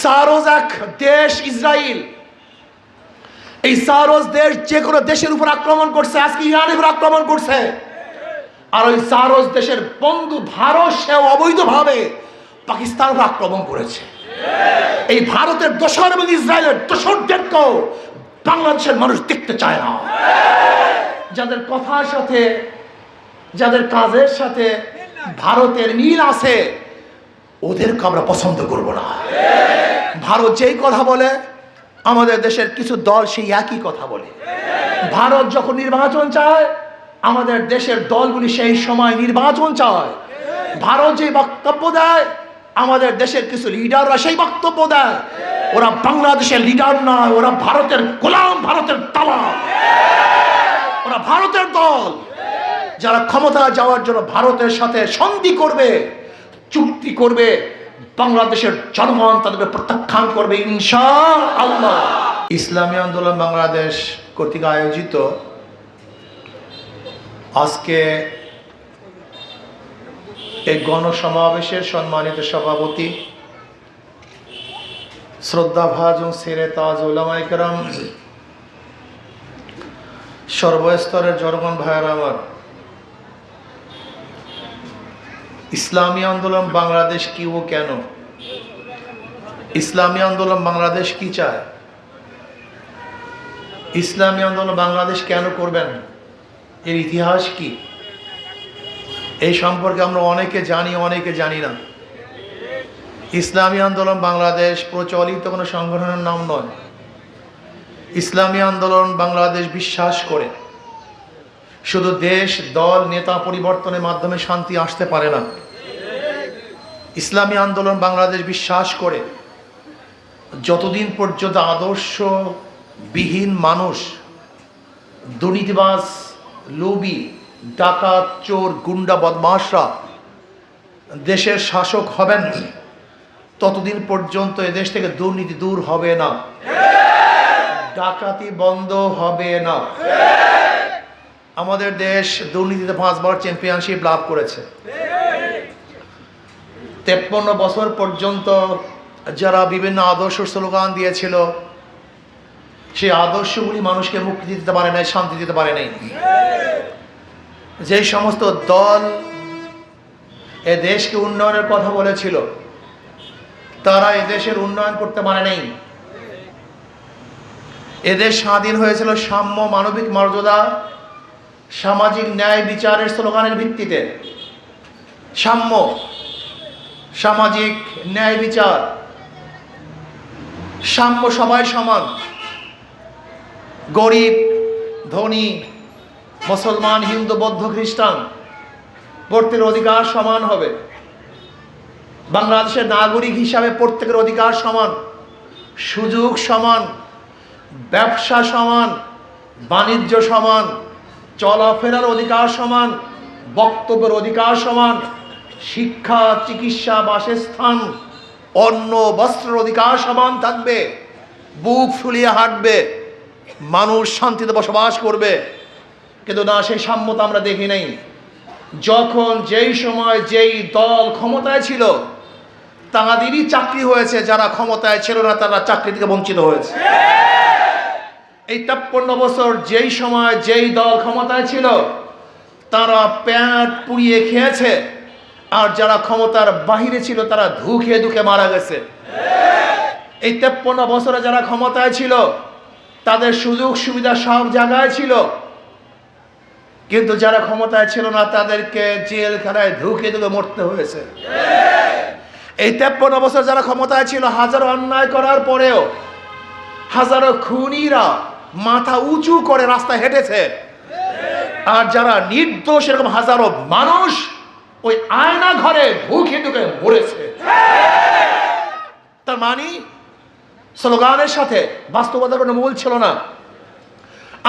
সারোজ এক দেশ ইসরায়েল, এই সারোজ দেশ যে কোনো দেশের উপর আক্রমণ করছে, আজকে ইরানের উপর আক্রমণ করছে। আর ওই সারোজ দেশের বন্ধু ভারত সেও অবৈধভাবে পাকিস্তানের উপর আক্রমণ করেছে। এই ভারতের দোসর এবং ইসরায়েলের দোসরদেরকেও বাংলাদেশের মানুষ দেখতে চায় না। যাদের কথার সাথে যাদের কাজের সাথে ভারতের মিল আছে ওদেরকে আমরা পছন্দ করব না। ভারত যেই কথা বলে আমাদের দেশের কিছু দল সেই একই কথা বলে। ভারত যখন নির্বাচন চায় আমাদের দেশের দলগুলি সেই সময় নির্বাচন চায়। ভারত যে বক্তব্য দেয় আমাদের দেশের কিছু লিডাররা সেই বক্তব্য দেয়। ওরা বাংলাদেশের লিডার নয়, ওরা ভারতের গোলাম, ভারতের দালাল, ওরা ভারতের দল। যারা ক্ষমতা যাওয়ার জন্য ভারতের সাথে সন্ধি করবে, চুক্তি করবে, বাংলাদেশের জনগণ তাদেরকে প্রত্যাখ্যান করবে ইনশাআল্লাহ। ইসলামী আন্দোলন বাংলাদেশ কর্তৃক আয়োজিত আজকে এই গণসমাবেশের সম্মানিত সভাপতি শ্রদ্ধাভাজন সেরে তাজ উলামায়ে কেরাম, সর্বস্তরের জনগণ ভাইয়েরা আমার, ইসলামী আন্দোলন বাংলাদেশ কি ও কেন, ইসলামী আন্দোলন বাংলাদেশ কি চায়, ইসলামী আন্দোলন বাংলাদেশ কেন করবেন, এর ইতিহাস কি, এই সম্পর্কে আমরা অনেকে জানি অনেকে জানি না। ইসলামী আন্দোলন বাংলাদেশ প্রচলিত কোনো সংগঠনের নাম নয়। ইসলামী আন্দোলন বাংলাদেশ বিশ্বাস করে শুধু দেশ দল নেতা পরিবর্তনের মাধ্যমে শান্তি আসতে পারে না। ইসলামী আন্দোলন বাংলাদেশ বিশ্বাস করে যতদিন পর্যন্ত আদর্শবিহীন মানুষ, দুর্নীতিবাজ, লোভী, ডাকাত, চোর, গুন্ডা, বদমাশরা দেশের শাসক হবেন ততদিন পর্যন্ত এদেশ থেকে দুর্নীতি দূর হবে না, ডাকাতি বন্ধ হবে না। আমাদের দেশ দুর্নীতিতে 5 বার চ্যাম্পিয়নশিপ লাভ করেছে। 53 বছর পর্যন্ত যারা বিভিন্ন আদর্শ স্লোগান দিয়েছিল সেই আদর্শগুলি মানুষকে মুক্তি দিতে পারে নাই, শান্তি দিতে পারে নাই। যে সমস্ত দল এ দেশকে উন্নয়নের কথা বলেছিল তারা এদেশের উন্নয়ন করতে পারে নাই। এদেশ স্বাধীন হয়েছিল সাম্য, মানবিক মর্যাদা, সামাজিক ন্যায় বিচারের স্লোগানের ভিত্তিতে। সাম্য, সামাজিক ন্যায় বিচার, সাম্য, সবাই সমান, গরিব ধনী, মুসলমান, হিন্দু, বৌদ্ধ, খ্রিস্টান প্রত্যেকের অধিকার সমান হবে। বাংলাদেশের নাগরিক হিসাবে প্রত্যেকের অধিকার সমান, সুযোগ সমান, ব্যবসা সমান, বাণিজ্য সমান, চলাফেরার অধিকার সমান, বক্তব্যের অধিকার সমান, শিক্ষা, চিকিৎসা, বাসস্থান, অন্ন, বস্ত্রের অধিকার সমান থাকবে। বুক ফুলিয়ে হাঁটবে, মানুষ শান্তিতে বসবাস করবে। কিন্তু না, সেই সাম্যতা আমরা দেখি নাই। যখন যেই সময় যেই দল ক্ষমতায় ছিল তাদেরই চাকরি হয়েছে, যারা ক্ষমতায় ছিল না তারা চাকরি থেকে বঞ্চিত হয়েছে। এই 53 বছর যেই সময় যেই দল ক্ষমতায় ছিল তারা পেট পুড়িয়ে খেয়েছে, আর যারা ক্ষমতার বাহিরে ছিল তারা ধুকে ধুকে মারা গেছে। এই 53 বছরে যারা ক্ষমতায় ছিল তাদের সুযোগ সুবিধা সব জায়গায় ছিল, কিন্তু যারা ক্ষমতায় ছিল না তাদেরকে জেলখানায় ধুকে ধুকে মরতে হয়েছে। এই 53 বছর যারা ক্ষমতায় ছিল হাজারো অন্যায় করার পরেও হাজারো খুনিরা মাথা উঁচু করে রাস্তায় হেঁটেছে, আর যারা নির্দোষ এরকম হাজারো মানুষ ওই আয়না ঘরে ঢুকে ঢুকে মরেছে। তার মানে স্লোগানের সাথে বাস্তবতার কোনো মূল ছিল না।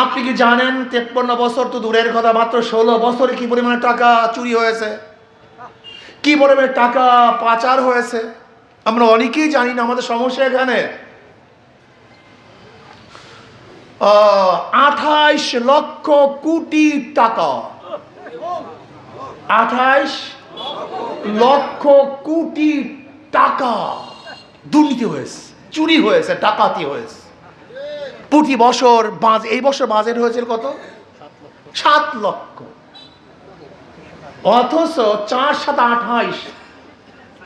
আপনি কি জানেন 53 বছর তো দূরের কথা, মাত্র 16 বছরে কি পরিমাণে টাকা চুরি হয়েছে, কি পরিমাণে টাকা পাচার হয়েছে আমরা অনেকেই জানি না। আমাদের সমস্যা এখানে 28 লক্ষ কোটি টাকা, 28 লক্ষ কোটি টাকা দুর্নীতি হয়েছে, চুরি হয়েছে, ডাকাতি হয়েছে। প্রতি বছর এই বছর বাজেট হয়েছে কত? 7 লক্ষ। অথচ 4 7 28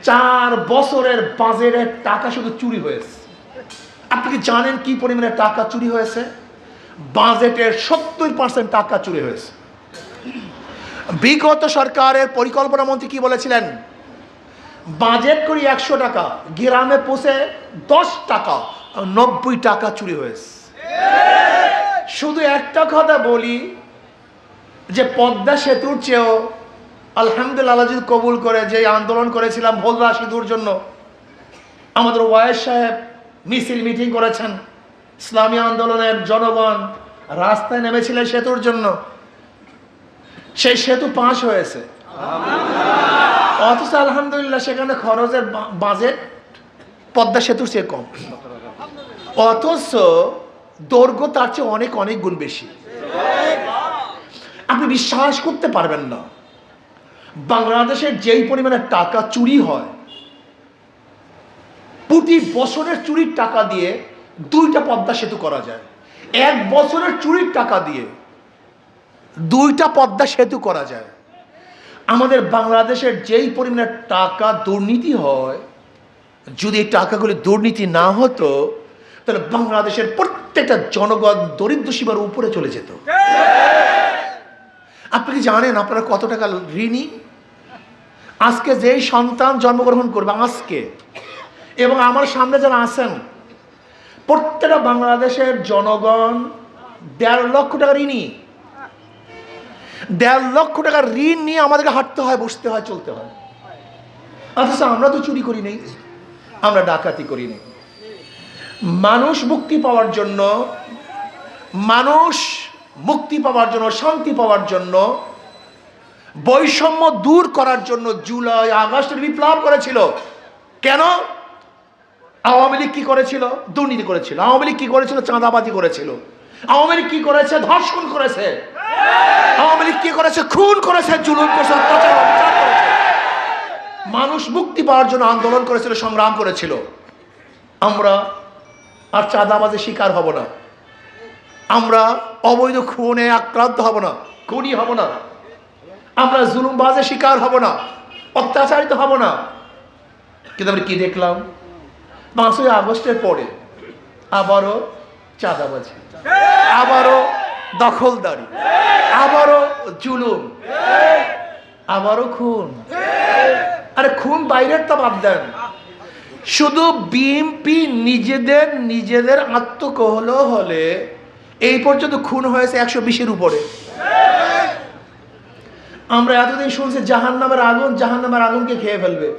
4 বছরের বাজেটের টাকা শুধু চুরি হয়েছে। আপনি কি জানেন কি পরিমাণে টাকা চুরি হয়েছে? বাজেটের 70% টাকা চুরি হয়েছে। বিগত সরকারের পরিকল্পনা মন্ত্রী কি বলেছিলেন? বাজেট করি 100 টাকা, গ্রামে পৌঁছে 10 টাকা, 90 টাকা চুরি হয়েছে। শুধু একটা কথা বলি যে পদ্মা সেতুর চেয়েও আলহামদুলিল্লাহ যদি কবুল করে, যে আন্দোলন করেছিলাম ভোলরা সেতুর জন্য, আমাদের ওয়াইস সাহেব মিছিল মিটিং করেছেন, ইসলামী আন্দোলনের জনগণ রাস্তায় নেমেছিলেন সেতুর জন্য, সেই সেতু পাস হয়েছে। অথচ আলহামদুলিল্লাহ সেখানে খরচের বাজেট পদ্মা সেতুর চেয়ে কম, অথচ দৈর্ঘ্য তার চেয়ে অনেক অনেক গুণ বেশি। আপনি বিশ্বাস করতে পারবেন না, বাংলাদেশের যেই পরিমাণে টাকা চুরি হয়, প্রতি বছরের চুরির টাকা দিয়ে 2টা পদ্মা সেতু করা যায়। 1 বছরের চুরির টাকা দিয়ে 2টা পদ্মা সেতু করা যায়। আমাদের বাংলাদেশের যেই পরিমাণে টাকা দুর্নীতি হয়, যদি এই টাকাগুলি দুর্নীতি না হতো তাহলে বাংলাদেশের প্রত্যেকটা জনগণ দরিদ্র সীমার উপরে চলে যেত। আপনি কি জানেন আপনারা কত টাকা ঋণী? আজকে যেই সন্তান জন্মগ্রহণ করবে আজকে, এবং আমার সামনে যারা আছেন, প্রত্যেকটা বাংলাদেশের জনগণ 1.5 লক্ষ টাকা ঋণী। 1.5 লক্ষ টাকার ঋণ নিয়ে আমাদেরকে হাঁটতে হয়, বসতে হয়, চলতে হয়। অথচ আমরা তো চুরি করি নেই, আমরা ডাকাতি করি নেই। মানুষ মুক্তি পাওয়ার জন্য, শান্তি পাওয়ার জন্য, বৈষম্য দূর করার জন্য জুলাই আগস্টের বিপ্লব করেছিল। কেন? আওয়ামী লীগ কি করেছিল? দুর্নীতি করেছিল। আওয়ামী লীগ কি করেছিল? চাঁদাবাজি করেছিল। আওয়ামী লীগ কি করেছে? ধর্ষণ করেছে। আওয়ামী লীগ কি করেছে? খুন করেছে, জুলুম করেছে, অত্যাচার করেছে। মানুষ মুক্তি পাওয়ার জন্য আন্দোলন করেছিল, সংগ্রাম করেছিল। আমরা আর চাঁদাবাজের শিকার হব না, আমরা অবৈধ খুনে আক্রান্ত হব না, খুনি হব না, আমরা জুলুমবাজের শিকার হব না, অত্যাচারিত হব না। কিন্তু আমরা কি দেখলাম? 5ই আগস্টের পরে আবারও চাঁদাবাজি, আবারও দখলদারি, আবারও জুলুম, আবারও খুন। আরে খুন বাইরের তা বাদ দেন, শুধু বিএনপি নিজেদের আত্মকহল হলে এই পর্যন্ত খুন হয়েছে 120-এর উপরে। আমরা এতদিন শুনছি জাহান্নামের আগুনকে খেয়ে ফেলবে,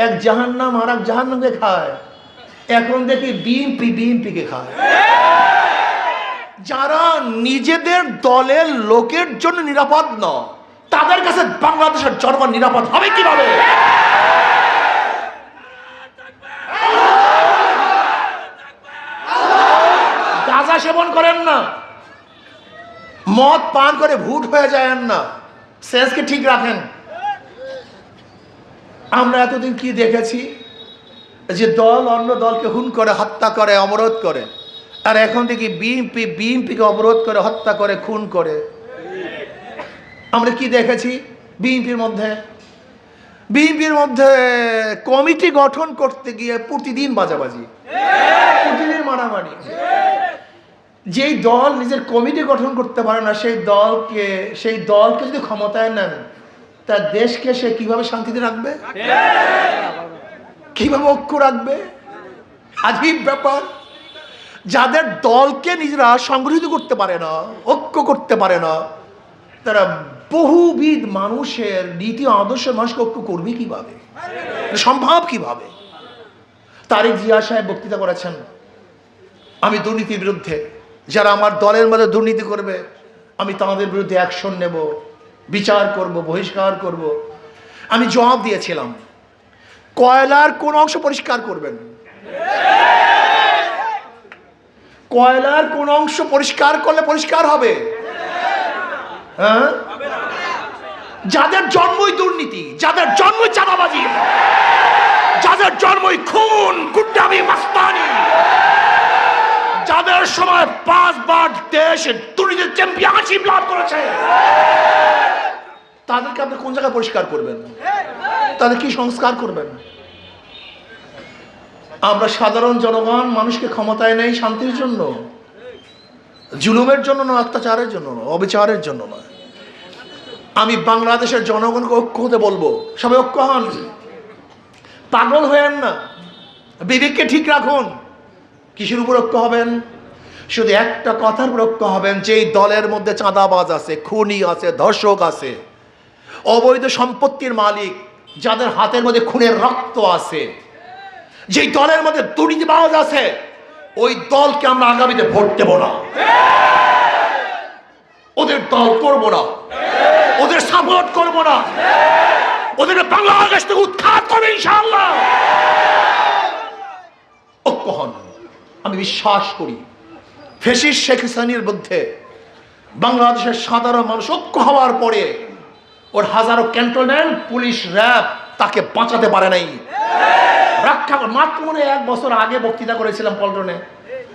এক জাহান্নাম আর এক জাহান্নামকে খায়। এখন দেখি বিএনপিকে খায়। যারা নিজেদের দলের লোকের জন্য নিরাপদ নয়, তাদের কাছে বাংলাদেশের জনগণ নিরাপদ হবে কিভাবে? গাঁজা সেবন করেন না, মদ পান করে ভূত হয়ে যায়েন না, সেন্সকে ঠিক রাখেন। আমরা এতদিন কি দেখেছি? যে দল অন্য দলকে খুন করে, হত্যা করে, অবরোধ করে। আর এখন দেখি বিএনপিকে অবরোধ করে, হত্যা করে, খুন করে। আমরা কি দেখেছি? বিএনপির মধ্যে কমিটি গঠন করতে গিয়ে প্রতিদিন বাজাবাজি, প্রতিদিন মারামারি। যেই দল নিজের কমিটি গঠন করতে পারে না, সেই দলকে যদি ক্ষমতায় নেন, তার দেশকে সে কিভাবে শান্তিতে রাখবে? কিভাবে ঐক্য রাখবে? আজীব ব্যাপার। যাদের দলকে নিজেরা সংগঠিত করতে পারে না, ঐক্য করতে পারে না, তারা বহুবিধ মানুষের নীতি আদর্শের মানুষকে ঐক্য করবে কিভাবে? সম্ভব কিভাবে? তারেক জিয়া সাহেব বক্তৃতা করেছেন, আমি দুর্নীতির বিরুদ্ধে, যারা আমার দলের মধ্যে দুর্নীতি করবে আমি তাদের বিরুদ্ধে অ্যাকশন নেব, বিচার করব, বহিষ্কার করব। আমি জবাব দিয়েছিলাম, কয়লার কোন অংশ পরিষ্কার করবেন? কয়লার কোন অংশ পরিষ্কার করলে পরিষ্কার হবে? হ্যাঁ, যাদের জন্মই দুর্নীতি, যাদের জন্মই চাঁদাবাজি, যাদের জন্মই খুন, গুন্ডামি, মাস্তানি, যাদের সময় 5 বার দেশ দুর্নীতির চ্যাম্পিয়নশিপ লাভ করেছে, তাদেরকে আপনি কোন জায়গায় পরিষ্কার করবেন? তাদের কি সংস্কার করবেন? আমরা সাধারণ জনগণ মানুষকে ক্ষমতায় নেই শান্তির জন্য, জুলুমের জন্য না, অত্যাচারের জন্য না, অবিচারের জন্য না। আমি বাংলাদেশের জনগণকে ঐক্য হতে বলবো। সবাই ঐক্য হন, পাগল হয়েন না, বিবেককে ঠিক রাখুন। কিসের উপর ঐক্য হবেন? শুধু একটা কথার উপর ঐক্য হবেন, যেই দলের মধ্যে চাঁদাবাজ আছে, খুনি আছে, ধর্ষক আছে, অবৈধ সম্পত্তির মালিক, যাদের হাতের মধ্যে খুনের রক্ত আছে, যেই দলের মধ্যে দুর্নীতিবাজ আছে, ওই দলকে আমরা আগামীতে ভোট দেব না, ওদের দল করব না, ওদের সাপোর্ট করব না, ওদেরকে বাংলাদেশ থেকে উৎখাত করবে ইনশাআল্লাহ। ঐক্য হন। আমি বিশ্বাস করি ফ্যাসিস্ট শেখ হাসিনার বিরুদ্ধে বাংলাদেশের সাধারণ মানুষ ঐক্য হওয়ার পরে ওর হাজারো ক্যান্টনমেন্ট পুলিশ, র্যাব তাকে বাঁচাতে পারে নাই। রক্ষা মাত্র মনে 1 বছর আগে বক্তৃতা করেছিলাম পল্টনে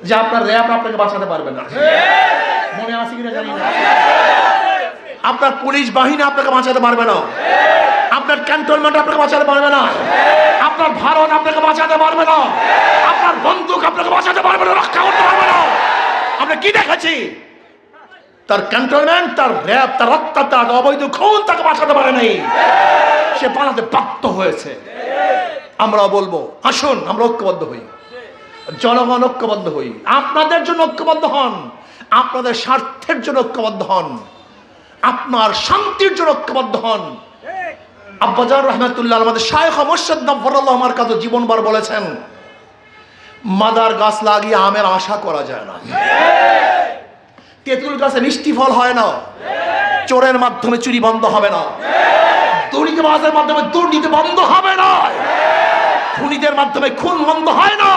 যে আপনার র্যাব আপনাকে বাঁচাতে পারবে না। মনে আছে কিনা জানি না। আপনার পুলিশ বাহিনী আপনাকে বাঁচাতে পারবে না, আপনার ক্যান্টনমেন্ট আপনাকে বাঁচাতে পারবে না, আপনার ভারত আপনাকে বাঁচাতে পারবে না, আপনার বন্দুক আপনাকে বাঁচাতে পারবে না, রক্ষা করতে পারবে না। আমরা কি দেখেছি? তার ক্যান্টনমেন্ট, তার র্যাব, তার অত্যাচার, অবৈধ খুন তাকে বাঁচাতে পারে নাই, সে পালাতে বাধ্য হয়েছে। আমরা বলবো আসুন আমরা ঐক্যবদ্ধ হই, জনগণ ঐক্যবদ্ধ হই, আপনাদের জন্য ঐক্যবদ্ধ হন, আপনাদের স্বার্থের জন্য ঐক্যবদ্ধ হন, আপনার শান্তির জন্য ঐক্যবদ্ধ হন। আব্বাজান রহমাতুল্লাহ আমাদের শায়খ মুর্শিদ নব্বরুল্লাহ আমার কাছে জীবনভর বলেছেন, মাদার গাছ লাগিয়ে আমের আশা করা যায় না, তেঁতুল গাছে মিষ্টি ফল হয় না, চোরের মাধ্যমে চুরি বন্ধ হবে না, দুর্নীতিবাজের মাধ্যমে দুর্নীতি বন্ধ হবে না, খুনিদের মাধ্যমে খুন বন্ধ হয় না,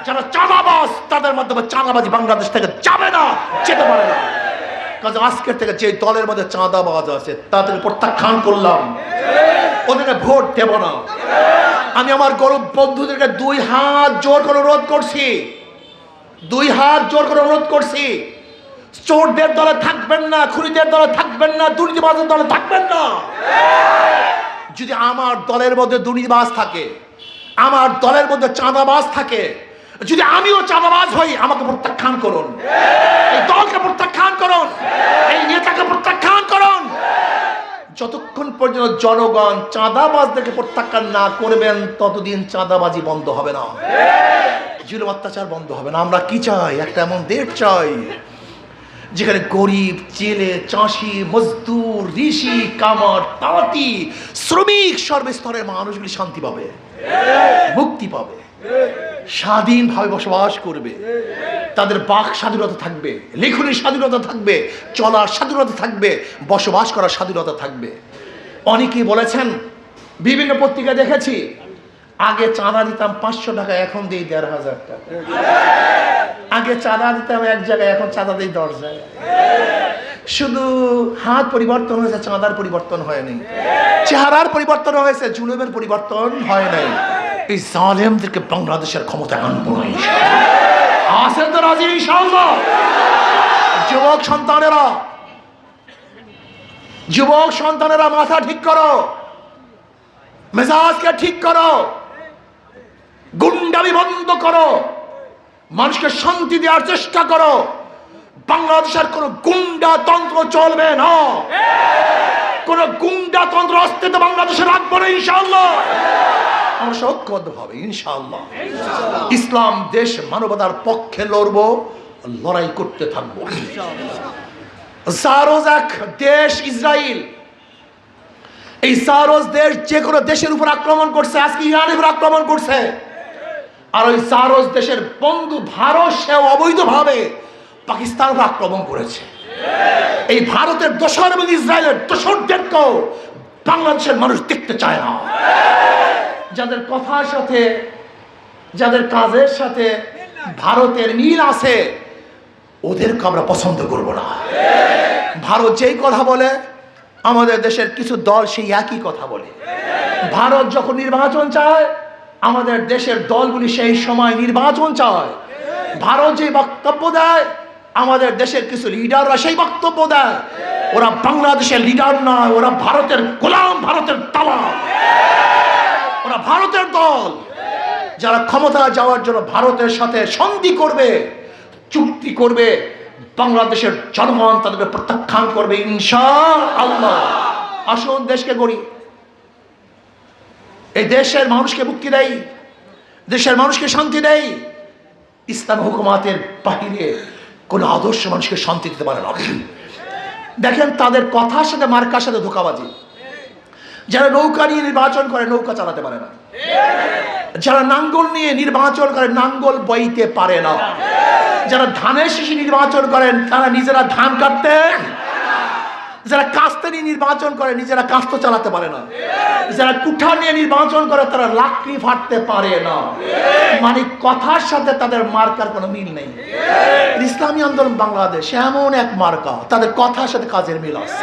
যারা চাঁদাবাজ তাদের মাধ্যমে চাঁদাবাজি বাংলাদেশ থেকে যাবে না, যেতে পারে না। কাজে আজকের থেকে যে দলের মধ্যে চাঁদাবাজ আছে তাদের প্রত্যাখ্যান করলাম, ওদেরকে ভোট দেব না। আমি আমার গরিব বন্ধুদেরকে 2 হাত জোর করে অনুরোধ করছি, 2 হাত জোর করে অনুরোধ করছি, চোরদের দলে থাকবেন না, খুনিদের দলে থাকবেন না, দুর্নীতিবাজের দলে থাকবেন না। যদি আমার দলের মধ্যে দুর্নীতিবাজ থাকে, আমার দলের মধ্যে চাঁদাবাজ থাকে, যদি আমিও চাঁদাবাজ হই, আমাকে প্রত্যাখ্যান করুন, এই দলকে প্রত্যাখ্যান করুন, এই নেতাকে প্রত্যাখ্যান করুন। যতক্ষণ পর্যন্ত জনগণ চাঁদাবাজদেরকে প্রত্যাখ্যান না করবেন ততদিন চাঁদাবাজি বন্ধ হবে না, জুলুম অত্যাচার বন্ধ হবে না। আমরা কি চাই? একটা এমন দেশ চাই যেখানে গরিব, জেলে, চাষি, মজদুর, ঋষি, কামার, তাঁতি, শ্রমিক, সর্বস্তরের মানুষগুলি শান্তি পাবে, মুক্তি পাবে, স্বাধীনভাবে বসবাস করবে, তাদের বাক স্বাধীনতা থাকবে, লেখনের স্বাধীনতা থাকবে, চলার স্বাধীনতা থাকবে, বসবাস করার স্বাধীনতা থাকবে। অনেকেই বলেছেন, বিভিন্ন পত্রিকা দেখেছি, আগে চাঁদা দিতাম 500 টাকা, এখন দিই 1500 টাকা। আগে চাঁদা দিতাম 1 জায়গায়, এখন চাঁদা দিই 10 জায়গায়। শুধু হাত পরিবর্তন হয়েছে, চাঁদার পরিবর্তন হয়নি, চেহারার পরিবর্তন হয়েছে, জুলুমের পরিবর্তন হয় নাই। এই জালেমদেরকে বাংলাদেশের ক্ষমতায় আনবো না। আছেন তো রাজি ইনশাআল্লাহ? যুবক সন্তানেরা মাথা ঠিক করো, মেজাজকে ঠিক করো, গুন্ডামি বন্ধ করো, মানুষকে শান্তি দেওয়ার চেষ্টা করো। বাংলাদেশের কোন গুন্ডাতন্ত্র চলবে না, কোন গুন্ডাতন্ত্র অস্তিত্ব বাংলাদেশে রাখবো না ইনশাআল্লাহ। আমরা ঐক্যবদ্ধভাবে ইনশাআল্লাহ ইসলাম দেশ, মানবতার পক্ষে লড়বো, লড়াই করতে থাকবো। জারোজ এক দেশ ইসরায়েল, এই জারোজ দেশ যে কোনো দেশের উপর আক্রমণ করছে, আজকে ইরানের উপর আক্রমণ করছে। আর ওই জারোজ দেশের বন্ধু ভারত, সেও অবৈধভাবে পাকিস্তানের উপর আক্রমণ করেছে। এই ভারতের দোসর এবং ইসরায়েলের দোসরদেরকেও বাংলাদেশের মানুষ দেখতে চায় না। যাদের কথার সাথে, যাদের কাজের সাথে ভারতের মিল আছে, ওদেরকে আমরা পছন্দ করব না। ভারত যেই কথা বলে, আমাদের দেশের কিছু দল সেই একই কথা বলে। ভারত যখন নির্বাচন চায়, আমাদের দেশের দলগুলি সেই সময় নির্বাচন চায়। ভারত যে বক্তব্য দেয়, আমাদের দেশের কিছু লিডাররা সেই বক্তব্য দেয়। ওরা বাংলাদেশের লিডার নয়, ওরা ভারতের গোলাম, ভারতের দালাল, ওরা ভারতের দল, যারা ক্ষমতা যাওয়ার জন্য ভারতের সাথে সন্ধি করবে, চুক্তি করবে। বাংলাদেশের জনগণ তাদেরকে প্রত্যাখ্যান করবে ইনশাআল্লাহ। আসুন দেশকে গড়ি, এই দেশের মানুষকে মুক্তি দেয়, দেশের মানুষকে শান্তি দেয়। ইসলাম হুকুমাতের বাহিরে কোন আদর্শ মানুষকে শান্তি দিতে পারে না। দেখেন তাদের কথার সাথে মার্কার সাথে ধোঁকাবাজি। যারা নৌকা নিয়ে নির্বাচন করে নৌকা চালাতে পারে না, যারা নাঙ্গল নিয়ে নির্বাচন করে নাঙ্গল বইতে পারে না, যারা ধানের শীষে নির্বাচন করেন তারা নিজেরা ধান কাটতে, যারা কাস্তে নিয়ে নির্বাচন করে নিজেরা কাস্ত চালাতে পারে না, যারা কুঠা নিয়ে নির্বাচন করে তারা লাকড়ি ফাটতে পারে না। মানে কথার সাথে তাদের মার্কার কোনো মিল নেই। ইসলামী আন্দোলন বাংলাদেশ এমন এক মার্কা, তাদের কথার সাথে কাজের মিল আছে।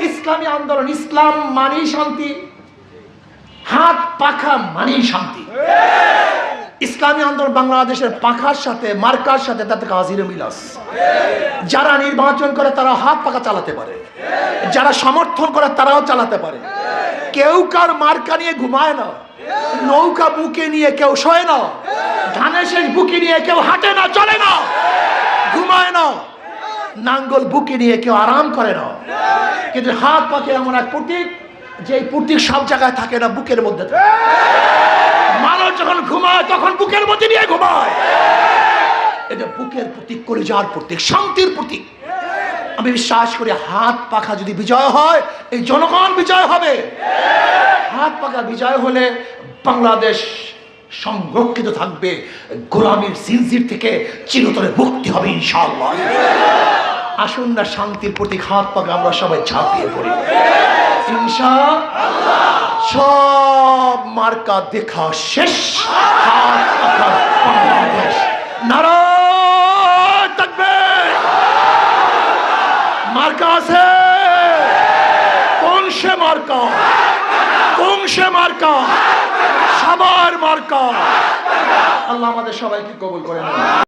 ইসলামী আন্দোলন, ইসলাম মানেই শান্তি, হাত পাখা মানেই শান্তি। ইসলামী আন্দোলন বাংলাদেশের পাখার সাথে মার্কার সাথে তাদের কাজের মিল আছে। যারা নির্বাচন করে তারা হাত পাখা চালাতে পারে, যারা সমর্থন করে তারাও চালাতে পারে। কেউ কার মার্কা নিয়ে ঘুমায় না, নৌকা বুকে নিয়ে কেউ শোয় না, ধানের শেষ বুকে নিয়ে কেউ হাঁটে না, চলে না, ঘুমায় না, নাঙ্গল বুকে নিয়ে কেউ আরাম করে না। কিন্তু হাত পাখে এমন এক প্রতীক, যে প্রতীক সব জায়গায় থাকে না, বুকের মধ্যে থাকে। মানুষ যখন ঘুমায় তখন বুকের মধ্যে নিয়ে ঘুমায়। এটা বুকের প্রতীক, কলিজার প্রতীক, শান্তির প্রতীক। আমি বিশ্বাস করি হাত পাখা যদি বিজয় হয়, এই জনগণ বিজয় হবে। হাত পাখা বিজয় হলে বাংলাদেশ সংরক্ষিত থাকবে, গোলামীর জিনজির থেকে চিরতরে মুক্তি হবে ইনশাআল্লাহ। আসুন না শান্তির প্রতীক হাত পাখা আমরা সবাই ঝাঁপিয়ে পড়ি ইনশাআল্লাহ। সব মার্কা দেখা শেষ, হাত পাখা বাংলাদেশ। নারায়ে তাকবীর। মার্কা আছে, কোন সে মার্কা, কোন সে মার্কা, সবার মার্কা। আল্লাহ আমাদের সবাইকে কবুল করে নেন।